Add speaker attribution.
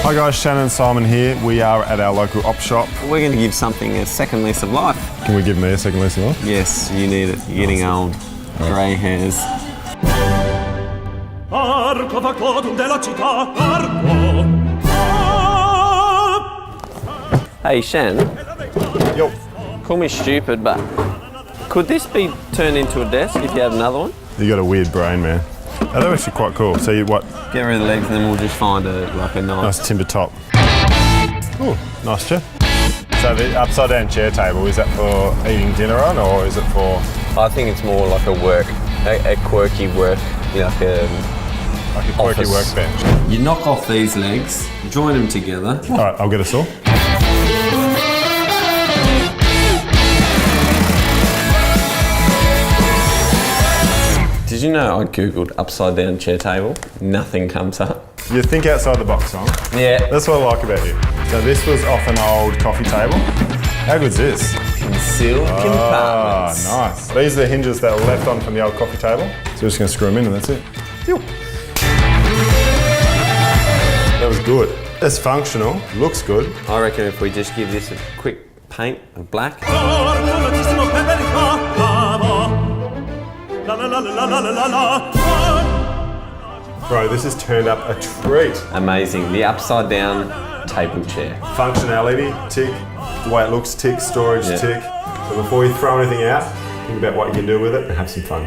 Speaker 1: Hi guys, Shannon and Simon here. We are at our local op shop.
Speaker 2: We're going to give something a second lease of life.
Speaker 1: Can we give me a second lease of life?
Speaker 2: Yes, you need it. You're getting old. Grey hairs. Hey Shan,
Speaker 1: Yo.
Speaker 2: call me stupid, but could this be turned into a desk if you had another one?
Speaker 1: You got a weird brain, man. Oh, they're actually quite cool. So you what?
Speaker 2: Get rid of the legs and then we'll just find a
Speaker 1: Nice timber top. Ooh, nice chair. So the upside down chair table, is that for eating dinner on, or is it for?
Speaker 2: I think it's more like a quirky work, like a
Speaker 1: quirky
Speaker 2: office.
Speaker 1: workbench.
Speaker 2: You knock off these legs, join them together.
Speaker 1: All right, I'll get a saw.
Speaker 2: Did you know I googled upside down chair table? Nothing comes up.
Speaker 1: You think outside the box, Simon.
Speaker 2: Yeah.
Speaker 1: That's what I like about you. So this was off an old coffee table. How good's this?
Speaker 2: Concealed compartments.
Speaker 1: Nice. These are the hinges that were left on from the old coffee table. So we're just going to screw them in and that's it. Phew. That was good. It's functional, looks good.
Speaker 2: I reckon if we just give this a quick paint of black.
Speaker 1: Bro, this has turned up a treat.
Speaker 2: Amazing. The upside down table chair.
Speaker 1: Functionality, tick. The way it looks, tick. Storage, tick. So before you throw anything out, think about what you can do with it and have some fun.